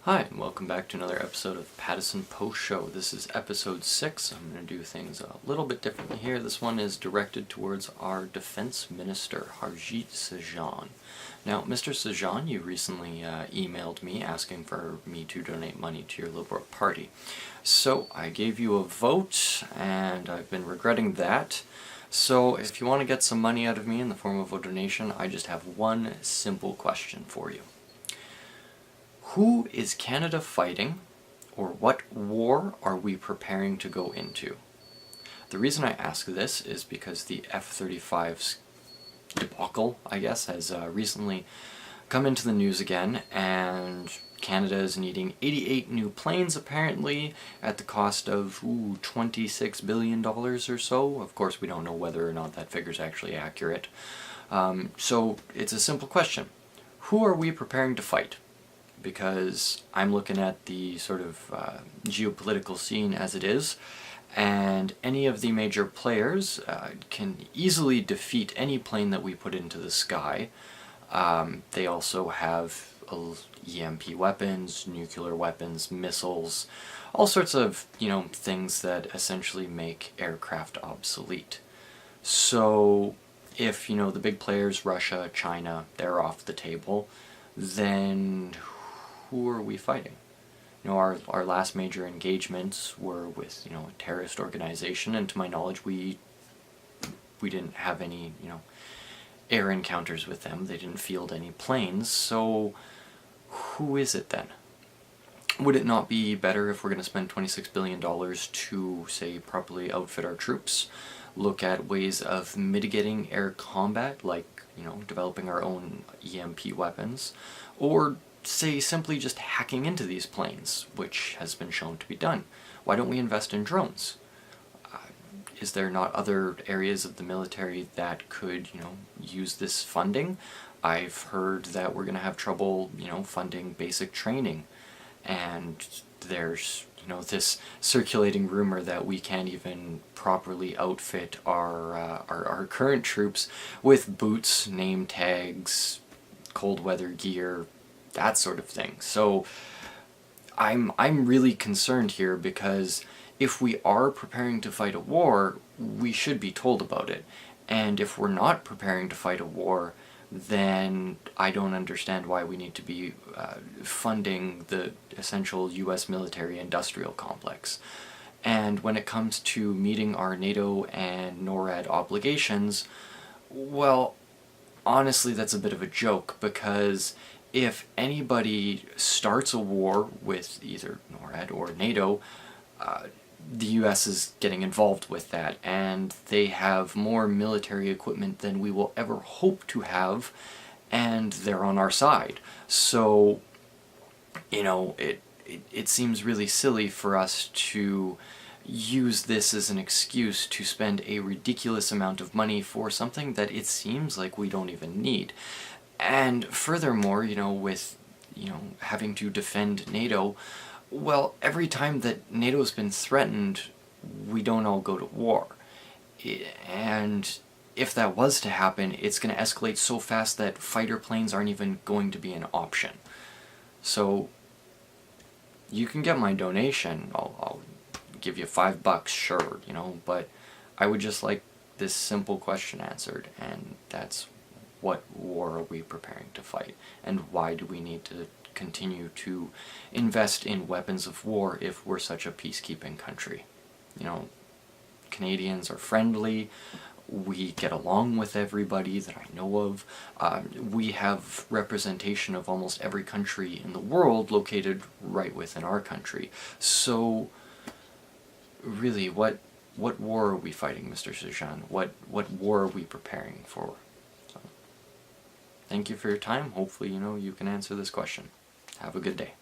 Hi, and welcome back to another episode of Pattison Post Show. This is episode 6. I'm going to do things a little bit differently here. This one is directed towards our Defense Minister, Harjit Sajjan. Now, Mr. Sajjan, you recently emailed me asking for me to donate money to your Liberal Party. So, I gave you a vote, and I've been regretting that. So, if you want to get some money out of me in the form of a donation, I just have one simple question for you. Who is Canada fighting, or what war are we preparing to go into? The reason I ask this is because the F-35's debacle, I guess, has recently come into the news again, and Canada is needing 88 new planes, apparently, at the cost of $26 billion or so. Of course, we don't know whether or not that figure is actually accurate. So, it's a simple question. Who are we preparing to fight? Because I'm looking at the sort of geopolitical scene as it is, and any of the major players can easily defeat any plane that we put into the sky. They also have EMP weapons, nuclear weapons, missiles, all sorts of, things that essentially make aircraft obsolete. So if, the big players, Russia, China, they're off the table, then who are we fighting? Our last major engagements were with, a terrorist organization, and to my knowledge, we didn't have any, air encounters with them. They didn't field any planes, so who is it then? Would it not be better if we're going to spend $26 billion to, say, properly outfit our troops, look at ways of mitigating air combat, like, developing our own EMP weapons, or say simply just hacking into these planes, which has been shown to be done? Why don't we invest in drones? Is there not other areas of the military that could, use this funding? I've heard that we're going to have trouble, funding basic training, and there's, this circulating rumor that we can't even properly outfit our current troops with boots, name tags, cold weather gear, that sort of thing. So I'm really concerned here, because if we are preparing to fight a war, we should be told about it. And if we're not preparing to fight a war, then I don't understand why we need to be funding the essential US military-industrial complex. And when it comes to meeting our NATO and NORAD obligations, well, honestly, that's a bit of a joke, because if anybody starts a war with either NORAD or NATO, the US is getting involved with that, and they have more military equipment than we will ever hope to have, and they're on our side. So, it seems really silly for us to use this as an excuse to spend a ridiculous amount of money for something that it seems like we don't even need. And furthermore, with, having to defend NATO, well, every time that NATO's been threatened, we don't all go to war. And if that was to happen, it's going to escalate so fast that fighter planes aren't even going to be an option. So, you can get my donation. I'll give you $5, sure, but I would just like this simple question answered, and that's, what war are we preparing to fight? And why do we need to continue to invest in weapons of war if we're such a peacekeeping country? Canadians are friendly. We get along with everybody that I know of. We have representation of almost every country in the world located right within our country. So, really, what war are we fighting, Mr. Sajjan? What war are we preparing for? Thank you for your time. Hopefully, you can answer this question. Have a good day.